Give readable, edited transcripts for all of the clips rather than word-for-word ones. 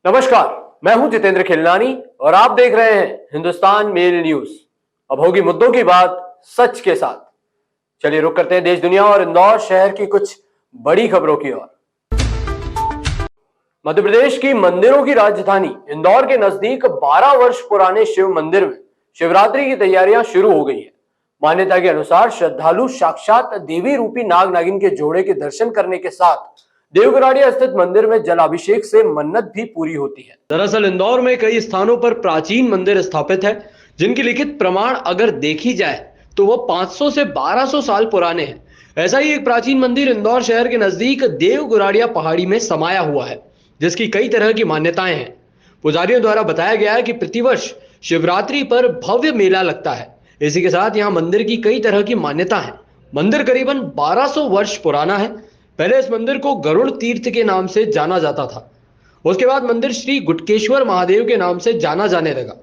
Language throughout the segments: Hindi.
नमस्कार, मैं हूं जितेंद्र खिलनानी और आप देख रहे हैं हिंदुस्तान मेल न्यूज। अब होगी मुद्दों की बात सच के साथ। चलिए रुक करते हैं देश दुनिया और इंदौर शहर की कुछ बड़ी खबरों की ओर। मध्य प्रदेश की मंदिरों की राजधानी इंदौर के नजदीक 12 वर्ष पुराने शिव मंदिर में शिवरात्रि की तैयारियां शुरू हो गई है। मान्यता के अनुसार श्रद्धालु साक्षात देवी रूपी नाग नागिन के जोड़े के दर्शन करने के साथ देवगराड़िया स्थित मंदिर में जलाभिषेक से मन्नत भी पूरी होती है। दरअसल इंदौर में कई स्थानों पर प्राचीन मंदिर स्थापित है जिनकी लिखित प्रमाण अगर देखी जाए तो वो 500 से 1200 साल पुराने हैं। ऐसा ही एक प्राचीन मंदिर इंदौर शहर के नजदीक देवगराड़िया पहाड़ी में समाया हुआ है जिसकी कई तरह की मान्यताएं हैं। पुजारियों द्वारा बताया गया है कि प्रतिवर्ष शिवरात्रि पर भव्य मेला लगता है। इसी के साथ यहाँ मंदिर की कई तरह की मान्यता है। मंदिर करीबन 1200 वर्ष पुराना है। पहले इस मंदिर को गरुड़ तीर्थ के नाम से जाना जाता था। उसके बाद मंदिर श्री गुटकेश्वर महादेव के नाम से जाना जाने लगा।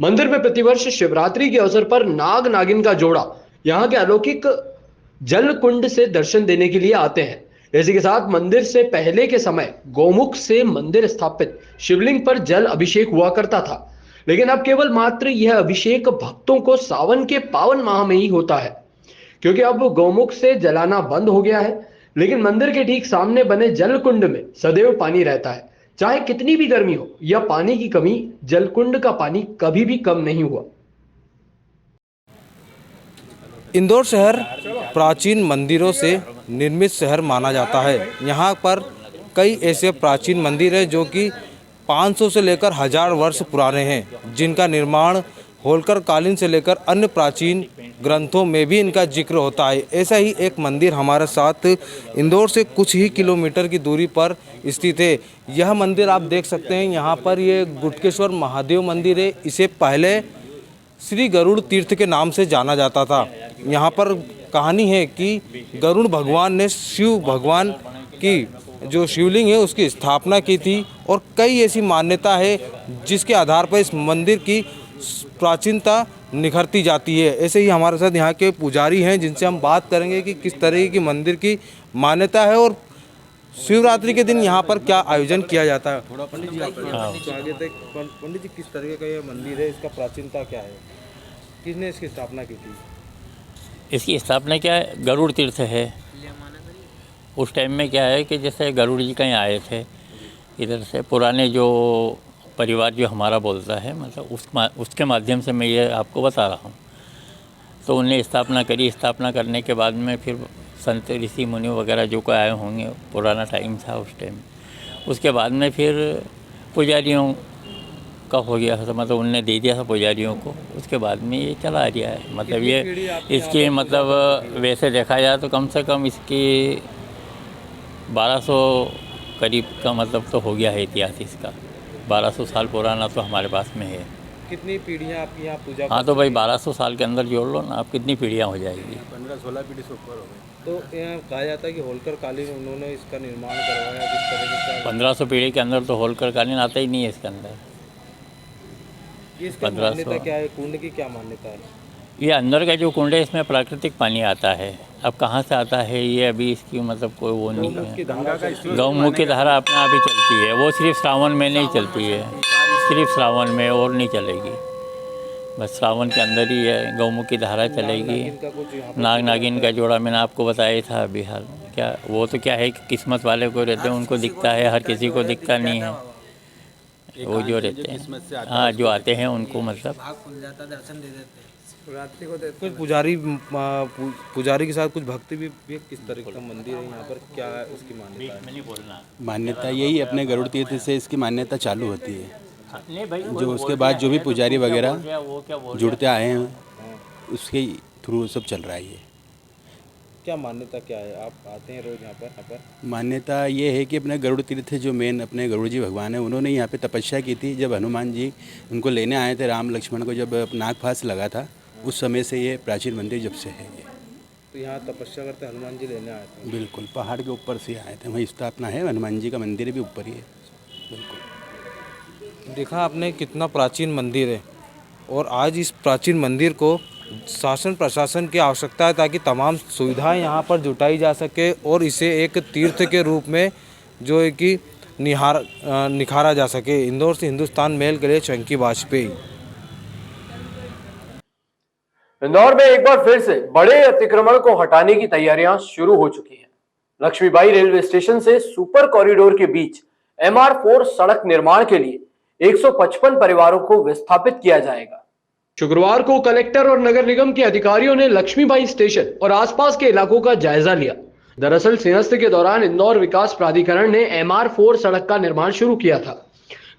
मंदिर में प्रतिवर्ष शिवरात्रि के अवसर पर नाग नागिन का जोड़ा यहाँ के अलौकिक जल कुंड से दर्शन देने के लिए आते हैं। इसी के साथ मंदिर से पहले के समय गौमुख से मंदिर स्थापित शिवलिंग पर जल अभिषेक हुआ करता था, लेकिन अब केवल मात्र यह अभिषेक भक्तों को सावन के पावन माह में ही होता है, क्योंकि अब गौमुख से जलाना बंद हो गया है। लेकिन मंदिर के ठीक सामने बने जल कुंड में सदैव पानी रहता है। चाहे कितनी भी गर्मी हो या पानी की कमी, जल कुंड का पानी कभी भी कम नहीं हुआ। इंदौर शहर प्राचीन मंदिरों से निर्मित शहर माना जाता है। यहाँ पर कई ऐसे प्राचीन मंदिर हैं जो कि 500 से लेकर 1000 वर्ष पुराने हैं, जिनका निर्माण होलकर कालीन से लेकर अन्य प्राचीन ग्रंथों में भी इनका जिक्र होता है। ऐसा ही एक मंदिर हमारे साथ इंदौर से कुछ ही किलोमीटर की दूरी पर स्थित है। यह मंदिर आप देख सकते हैं, यहाँ पर ये गुटकेश्वर महादेव मंदिर है। इसे पहले श्री गरुड़ तीर्थ के नाम से जाना जाता था। यहाँ पर कहानी है कि गरुड़ भगवान ने शिव भगवान की जो शिवलिंग है उसकी स्थापना की थी, और कई ऐसी मान्यता है जिसके आधार पर इस मंदिर की प्राचीनता निखरती जाती है। ऐसे ही हमारे साथ यहाँ के पुजारी हैं जिनसे हम बात करेंगे कि किस तरह की मंदिर की मान्यता है और शिवरात्रि के दिन यहाँ पर क्या आयोजन किया जाता है। पंडित जी आगे तक पंडित जी किस तरह का ये मंदिर है, इसका प्राचीनता क्या है, किसने इसकी स्थापना की थी? इसकी स्थापना क्या है, गरुड़ तीर्थ है। उस टाइम में क्या है कि जैसे गरुड़ जी कहीं आए थे इधर से, पुराने जो परिवार जो हमारा बोलता है, मतलब उसके माध्यम से मैं ये आपको बता रहा हूँ। तो उन्हें स्थापना करी। स्थापना करने के बाद में फिर संत ऋषि मुनि वगैरह जो कोई आए होंगे, पुराना टाइम था उस टाइम। उसके बाद में फिर पुजारियों का हो गया था, मतलब उनने दे दिया था पुजारियों को। उसके बाद में ये चला आ रहा है। मतलब ये इसकी मतलब वैसे देखा जाए तो कम से कम इसकी 1200 करीब का मतलब तो हो गया है इतिहास इसका। 1200 साल पुराना तो हमारे पास में है। कितनी पीढ़ियाँ आपकी यहाँ पूजा? हाँ तो भाई 1200 साल के अंदर जोड़ लो ना आप, कितनी पीढ़ियाँ हो जाएगी? 15-16 पीढ़ी से ऊपर हो गई। तो यहाँ कहा जाता है कि होलकर कालीन उन्होंने इसका निर्माण करवाया। किस तरह का 1500 पीढ़ी के अंदर तो होलकर कालीन आता ही नहीं है इसके अंदर। इसकी मान्यता क्या है, कुंड की क्या मान्यता है? ये अंदर का जो कुंड है इसमें प्राकृतिक पानी आता है। अब कहाँ से आता है ये अभी इसकी मतलब कोई वो नहीं है। गौमुख की धारा अपने आप ही चलती है, वो सिर्फ श्रावण में नहीं चलती है, सिर्फ श्रावण में, और नहीं चलेगी। बस श्रावण के अंदर ही है गौमुख की धारा चलेगी। नाग नागिन का जोड़ा मैंने आपको बताया था अभी हाल। क्या वो तो क्या है कि किस्मत वाले को रहते हैं उनको दिखता है, हर किसी को दिखता नहीं है। वो जो रहते हैं, हाँ जो आते हैं उनको मतलब कुछ पुजारी के साथ कुछ भक्ति भी किस तरह का मंदिर है यहाँ पर, क्या है उसकी मान्यता है? मान्यता यही अपने गरुड़ तीर्थ से इसकी मान्यता चालू होती है। जो उसके बाद जो भी पुजारी वगैरह जुड़ते आए हैं उसके थ्रू सब चल रहा है। ये क्या मान्यता क्या है? आप आते हैं रोज यहाँ पर? मान्यता ये है कि अपने गरुड़ तीर्थ जो मेन अपने गरुड़ जी भगवान है, उन्होंने यहाँ पे तपस्या की थी। जब हनुमान जी उनको लेने आए थे, राम लक्ष्मण को जब नागफास लगा था, उस समय से ये प्राचीन मंदिर जब से है। ये तो यहाँ तपस्या करते हनुमान जी लेने आए थे? बिल्कुल, पहाड़ के ऊपर से आए थे, वहीं स्थापना है। हनुमान जी का मंदिर भी ऊपर ही है। बिल्कुल देखा आपने कितना प्राचीन मंदिर है, और आज इस प्राचीन मंदिर को शासन प्रशासन की आवश्यकता है ताकि तमाम सुविधाएं यहाँ पर जुटाई जा सके और इसे एक तीर्थ के रूप में जो है कि निखारा जा सके। इंदौर से हिंदुस्तान मेल के लिए चंकी वाजपेयी। इंदौर में एक बार फिर से बड़े अतिक्रमण को हटाने की तैयारियां शुरू हो चुकी हैं। लक्ष्मीबाई रेलवे स्टेशन से सुपर कॉरिडोर के बीच MR4 सड़क निर्माण के लिए 155 परिवारों को विस्थापित किया जाएगा। शुक्रवार को कलेक्टर और नगर निगम के अधिकारियों ने लक्ष्मीबाई स्टेशन और आसपास के इलाकों का जायजा लिया। दरअसल सिंहस्थ के दौरान इंदौर विकास प्राधिकरण ने MR4 सड़क का निर्माण शुरू किया था,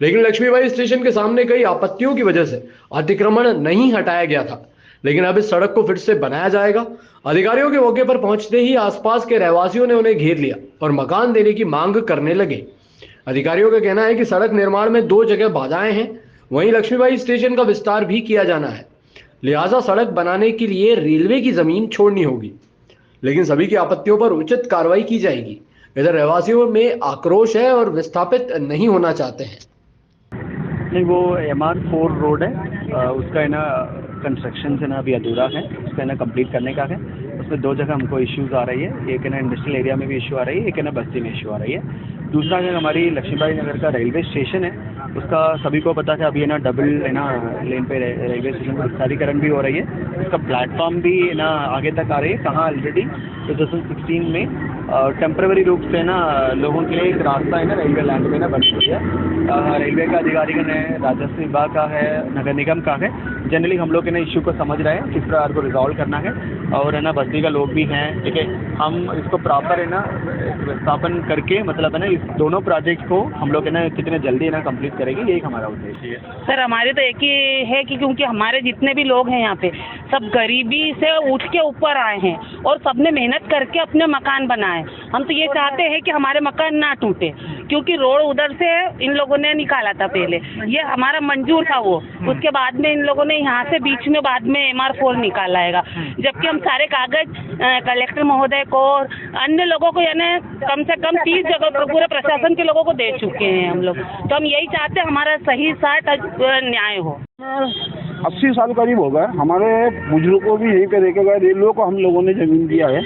लेकिन लक्ष्मीबाई स्टेशन के सामने कई आपत्तियों की वजह से अतिक्रमण नहीं हटाया गया था। लेकिन अब इस सड़क को फिर से बनाया जाएगा। अधिकारियों के मौके पर पहुंचते ही आसपास के रहवासियों ने उन्हें घेर लिया और मकान देने की मांग करने लगे। अधिकारियों का कहना है कि सड़क निर्माण में 2 जगह बाधाएं हैं, वहीं लक्ष्मीबाई स्टेशन का विस्तार भी किया जाना है, लिहाजा सड़क बनाने के लिए रेलवे की जमीन छोड़नी होगी, लेकिन सभी की आपत्तियों पर उचित कार्रवाई की जाएगी। इधर रहवासियों में आक्रोश है और विस्थापित नहीं होना चाहते हैं। नहीं, वो MR4 रोड है, उसका है ना कंस्ट्रक्शन से ना अभी अधूरा है, उसका है ना कंप्लीट करने का है। उसमें 2 जगह हमको इश्यूज आ रही है, एक है ना इंडस्ट्रियल एरिया में भी इशू आ रही है, एक है ना बस्ती में इशू आ रही है। दूसरा है हमारी लक्ष्मीबाई नगर का रेलवे स्टेशन है, उसका सभी को पता है अभी है ना डबल है ना लेन पे रेलवे स्टेशन का विस्तारीकरण भी हो रही है। उसका प्लेटफॉर्म भी है ना आगे तक आ रही है, कहाँ ऑलरेडी 2016 में टेम्पररी रूप से ना लोगों के लिए एक रास्ता है ना रेलवे लैंड में ना बन चुकी है। रेलवे का अधिकारीगण है, राजस्व विभाग का है, नगर निगम का है। जनरली हम लोग है ना इश्यू को समझ रहे हैं किस प्रकार को रिजॉल्व करना है, और है ना बस्ती का लोग भी हैं, ठीक है। हम इसको प्रॉपर है ना स्थापन करके मतलब है ना इस दोनों प्रोजेक्ट को हम लोग है ना कितने जल्दी है ना कंप्लीट करेंगे, यही हमारा उद्देश्य है। सर हमारे तो एक ही है कि क्योंकि हमारे जितने भी लोग हैं यहाँ पे सब गरीबी से उठ के ऊपर आए हैं और सबने मेहनत करके अपने मकान बनाए। हम तो ये चाहते हैं कि हमारे मकान ना टूटे, क्योंकि रोड उधर से इन लोगों ने निकाला था पहले, ये हमारा मंजूर था वो, उसके बाद में इन लोगों ने यहाँ से बीच में बाद में MR4 निकाला है, जबकि हम सारे कागज कलेक्टर महोदय को और अन्य लोगों को यानी कम से कम 30 जगह पर पूरे प्रशासन के लोगों को दे चुके हैं हम लोग। तो हम यही चाहते हैं हमारा सही साथ न्याय हो। 80 साल करीब हो गए, हमारे बुजुर्गों को भी यहीं पे रह के गए। रेलवे को हम लोगों ने जमीन दिया है,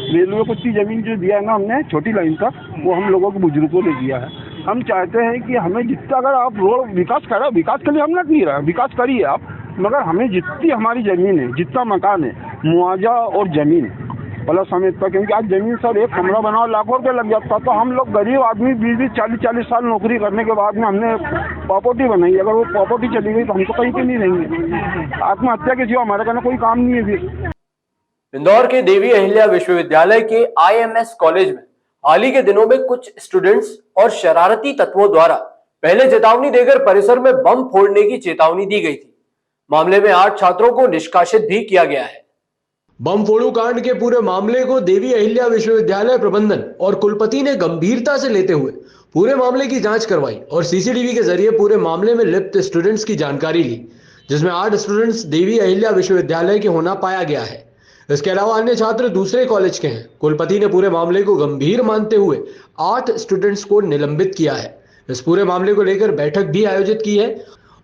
रेलवे को इतनी जमीन जो दिया है ना हमने छोटी लाइन का, वो हम लोगों के बुजुर्गों को दिया है। हम चाहते हैं कि हमें जितना, अगर आप रोड विकास कर रहे हो, विकास के लिए हम लट नहीं रहे, विकास करिए आप, मगर हमें जितनी हमारी ज़मीन है, जितना मकान है, मुआवजा और ज़मीन प्लस हमें इतना, क्योंकि आज ज़मीन सर एक कमरा बनाओ लाखों रुपये लग जाता। तो हम लोग गरीब आदमी 20-20, 40-40 साल नौकरी करने के बाद में हमने प्रॉपर्टी बनाई, अगर वो प्रॉपर्टी चली गई तो हम तो कहीं पे नहीं रहेंगे। आत्महत्या के सिवा हमारे कहना कोई काम नहीं है फिर। इंदौर के देवी अहिल्या विश्वविद्यालय के IMS कॉलेज में हाल ही के दिनों में कुछ स्टूडेंट्स और शरारती तत्वों द्वारा पहले चेतावनी देकर परिसर में बम फोड़ने की चेतावनी दी गई थी। मामले में 8 छात्रों को निष्कासित भी किया गया है। बम फोड़ू कांड के पूरे मामले को देवी अहिल्या विश्वविद्यालय प्रबंधन और कुलपति ने गंभीरता से लेते हुए पूरे मामले की जांच करवाई और CCTV के जरिए पूरे मामले में लिप्त स्टूडेंट्स की जानकारी ली, जिसमें 8 स्टूडेंट्स देवी अहिल्या विश्वविद्यालय के होना पाया गया है। इसके अलावा अन्य छात्र दूसरे कॉलेज के हैं। कुलपति ने पूरे मामले को गंभीर मानते हुए 8 स्टूडेंट्स को निलंबित किया है। इस पूरे मामले को लेकर बैठक भी आयोजित की है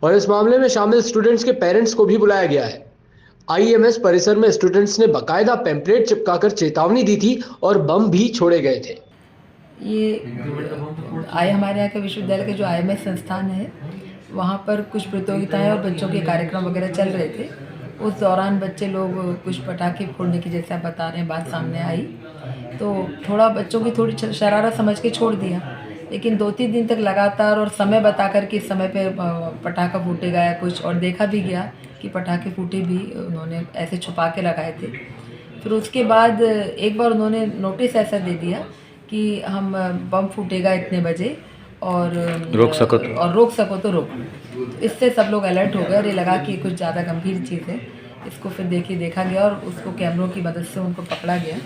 और इस मामले में शामिल स्टूडेंट्स के पेरेंट्स को भी बुलाया गया है। IMS परिसर में स्टूडेंट्स ने बाकायदा पैम्पलेट चिपकाकर चेतावनी दी थी और बम भी छोड़े गए थे। ये हमारे यहाँ के विश्वविद्यालय के जो IMS संस्थान है, वहाँ पर कुछ प्रतियोगिताएं और बच्चों के कार्यक्रम वगैरह चल रहे थे। उस दौरान बच्चे लोग कुछ पटाखे फोड़ने की, जैसे आप बता रहे हैं, बात सामने आई, तो थोड़ा बच्चों की थोड़ी शरारत समझ के छोड़ दिया। लेकिन 2-3 दिन तक लगातार और समय बता कर कि इस समय पे पटाखा फूटेगा या कुछ, और देखा भी गया कि पटाखे फूटे भी उन्होंने ऐसे छुपा के लगाए थे। फिर उसके बाद एक बार उन्होंने नोटिस ऐसा दे दिया कि हम बम फूटेगा इतने बजे और रोक सको तो रोको। इससे सब लोग अलर्ट हो गए और ये लगा कि कुछ ज़्यादा गंभीर चीज़ है। इसको फिर देखा गया और उसको कैमरों की मदद से उनको पकड़ा गया।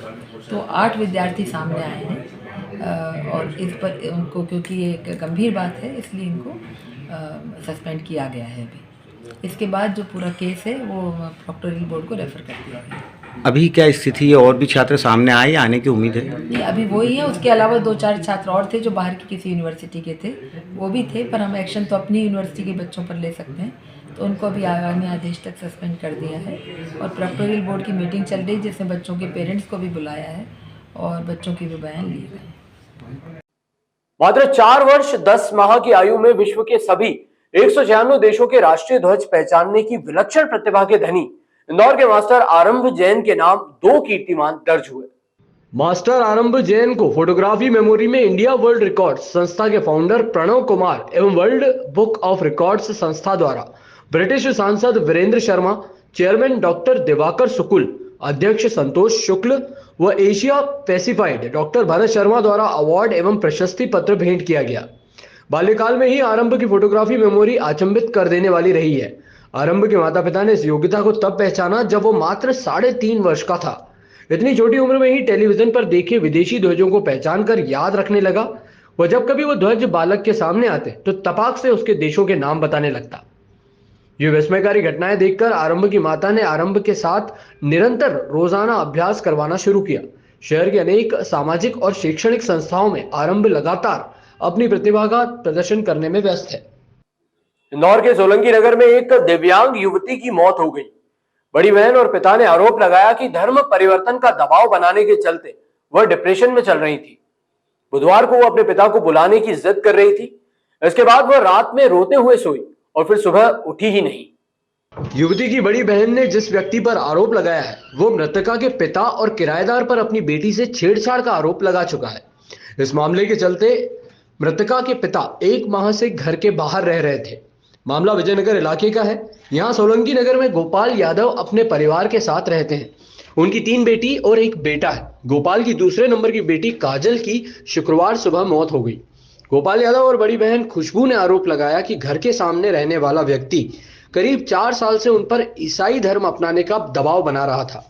तो 8 विद्यार्थी सामने आए हैं और इस पर उनको, क्योंकि ये एक गंभीर बात है, इसलिए इनको सस्पेंड किया गया है। इसके बाद जो पूरा केस है वो प्रोक्टोरियल बोर्ड को रेफर कर दिया गया। अभी क्या स्थिति है, और भी छात्र सामने आए, आने की उम्मीद है? नहीं, अभी वही है। उसके अलावा 2-4 छात्र और थे जो बाहर की किसी यूनिवर्सिटी के थे, वो भी थे, पर हम एक्शन तो अपनी यूनिवर्सिटी के बच्चों पर ले सकते हैं, तो उनको अभी आगामी आदेश तक सस्पेंड कर दिया है। और प्रोक्टोरियल बोर्ड की मीटिंग चल रही, जिसमें बच्चों के पेरेंट्स को भी बुलाया है और बच्चों के भी बयान लिए गए। मात्र 4 वर्ष 10 माह की आयु में विश्व के सभी 196 देशों के राष्ट्रीय ध्वज पहचानने की विलक्षण प्रतिभा के धनी इंदौर के मास्टर आरंभ जैन के नाम 2 कीर्तिमान दर्ज हुए। मास्टर आरंभ जैन को फोटोग्राफी मेमोरी में इंडिया वर्ल्ड रिकॉर्ड्स संस्था के फाउंडर प्रणव कुमार एवं वर्ल्ड बुक ऑफ रिकॉर्ड्स संस्था द्वारा ब्रिटिश सांसद वीरेंद्र शर्मा, चेयरमैन डॉक्टर दिवाकर शुक्ल, अध्यक्ष संतोष शुक्ल व Asia pacified doctor Bharat Sharma द्वारा अवार्ड एवं प्रशस्ति पत्र भेंट किया गया। बाल्यकाल में ही आरंभ की फोटोग्राफी मेमोरी अचंभित कर देने वाली रही है। आरंभ के माता पिता ने इस योग्यता को तब पहचाना जब वो मात्र 3.5 वर्ष का था। इतनी छोटी उम्र में ही टेलीविजन पर देखे विदेशी ध्वजों को पहचान कर याद रखने लगा व जब कभी वो ध्वज बालक के सामने आते तो तपाक से उसके देशों के नाम बताने लगता। ये विस्मयकारी घटनाएं देखकर आरंभ की माता ने आरंभ के साथ निरंतर रोजाना अभ्यास करवाना शुरू किया। शहर के अनेक सामाजिक और शैक्षणिक संस्थाओं में आरंभ लगातार अपनी प्रतिभा का प्रदर्शन करने में व्यस्त है। इंदौर के सोलंकी नगर में एक दिव्यांग युवती की मौत हो गई। बड़ी बहन और पिता ने आरोप लगाया कि धर्म परिवर्तन का दबाव बनाने के चलते वह डिप्रेशन में चल रही थी। बुधवार को वो अपने पिता को बुलाने की जिद कर रही थी। इसके बाद वह रात में रोते हुए सोई और फिर सुबह उठी ही नहीं। युवती की बड़ी बहन ने जिस व्यक्ति पर आरोप लगाया है वो मृतका के पिता और किराएदार पर अपनी बेटी से छेड़छाड़ का आरोप लगा चुका है। इस मामले के चलते मृतका के पिता 1 माह से घर के बाहर रह रहे थे। मामला विजयनगर इलाके का है। यहाँ सोलंकी नगर में गोपाल यादव अपने परिवार के साथ रहते हैं। उनकी 3 बेटी और 1 बेटा है। गोपाल की दूसरे नंबर की बेटी काजल की शुक्रवार सुबह मौत हो गई। गोपाल यादव और बड़ी बहन खुशबू ने आरोप लगाया कि घर के सामने रहने वाला व्यक्ति करीब 4 साल से उन पर ईसाई धर्म अपनाने का दबाव बना रहा था।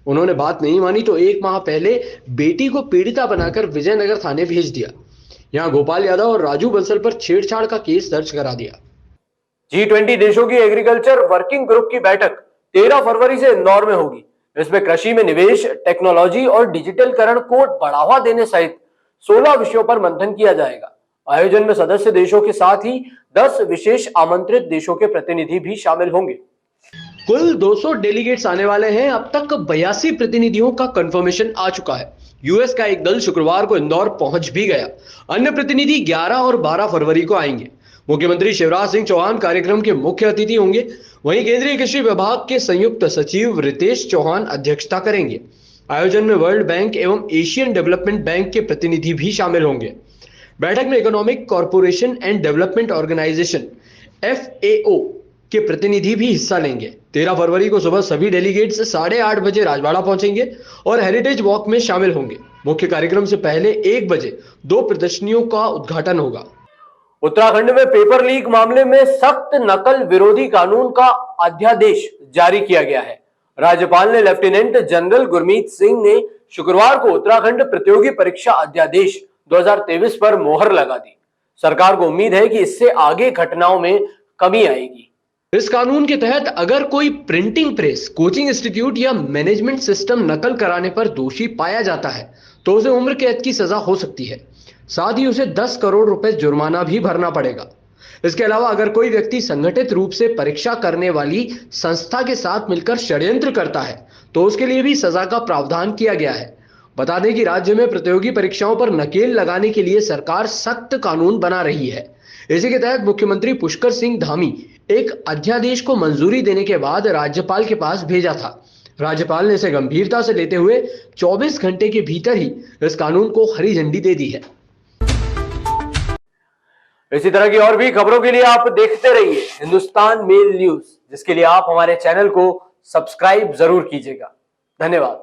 उन्होंने बात नहीं मानी तो 1 माह पहले बेटी को पीड़िता बनाकर विजयनगर थाने भेज दिया। यहाँ गोपाल यादव और राजू बंसल पर छेड़छाड़ का केस दर्ज करा दिया। G20 देशों की एग्रीकल्चर वर्किंग ग्रुप की बैठक 13 फरवरी से इंदौर में होगी। इसमें कृषि में निवेश, टेक्नोलॉजी और डिजिटलकरण को बढ़ावा देने सहित 16 विषयों पर मंथन किया जाएगा। आयोजन में सदस्य देशों के साथ ही 10 विशेष आमंत्रित देशों के प्रतिनिधि भी शामिल होंगे। कुल 200 डेलीगेट्स आने वाले हैं। अब तक 82 प्रतिनिधियों का कंफर्मेशन आ चुका है। यूएस का एक दल शुक्रवार को इंदौर पहुंच भी गया। अन्य प्रतिनिधि 11 और 12 फरवरी को आएंगे। मुख्यमंत्री शिवराज सिंह चौहान कार्यक्रम के मुख्य अतिथि होंगे। वहीं केंद्रीय कृषि विभाग के संयुक्त सचिव रितेश चौहान अध्यक्षता करेंगे। आयोजन में वर्ल्ड बैंक एवं एशियन डेवलपमेंट बैंक के प्रतिनिधि भी शामिल होंगे। बैठक में Economic Corporation and Development Organisation FAO के प्रतिनिधि भी हिस्सा लेंगे। 13 फरवरी को सुबह सभी डेलीगेट्स 8:30 बजे राजवाड़ा पहुंचेंगे और हेरिटेज वॉक में शामिल होंगे। मुख्य कार्यक्रम से पहले 1 बजे 2 प्रदर्शनियों का उद्घाटन होगा। उत्तराखंड में पेपर लीक मामले में सख्त नकल विरोधी कानून का अध्यादेश जारी किया गया है। राज्यपाल ने लेफ्टिनेंट जनरल गुरमीत सिंह ने शुक्रवार को उत्तराखंड प्रतियोगी परीक्षा अध्यादेश 2023 पर मोहर लगा दी। सरकार को उम्मीद है कि इससे आगे घटनाओं में कमी आएगी। इस कानून के तहत अगर कोई प्रिंटिंग प्रेस, कोचिंग इंस्टीट्यूट या मैनेजमेंट सिस्टम नकल कराने पर दोषी पाया जाता है तो उसे उम्र कैद की सजा हो सकती है। साथ ही उसे 10 करोड़ रुपए जुर्माना भी भरना पड़ेगा। इसके अलावा अगर कोई व्यक्ति संगठित रूप से परीक्षा करने वाली संस्था के साथ मिलकर षड्यंत्र करता है तो उसके लिए भी सजा का प्रावधान किया गया है। बता दें कि राज्य में प्रतियोगी परीक्षाओं पर नकेल लगाने के लिए सरकार सख्त कानून बना रही है। इसी के तहत मुख्यमंत्री पुष्कर सिंह धामी एक अध्यादेश को मंजूरी देने के बाद राज्यपाल के पास भेजा था। राज्यपाल ने इसे गंभीरता से लेते हुए 24 घंटे के भीतर ही इस कानून को हरी झंडी दे दी है। इसी तरह की और भी खबरों के लिए आप देखते रहिए हिंदुस्तान मेल न्यूज, जिसके लिए आप हमारे चैनल को सब्सक्राइब जरूर कीजिएगा। धन्यवाद।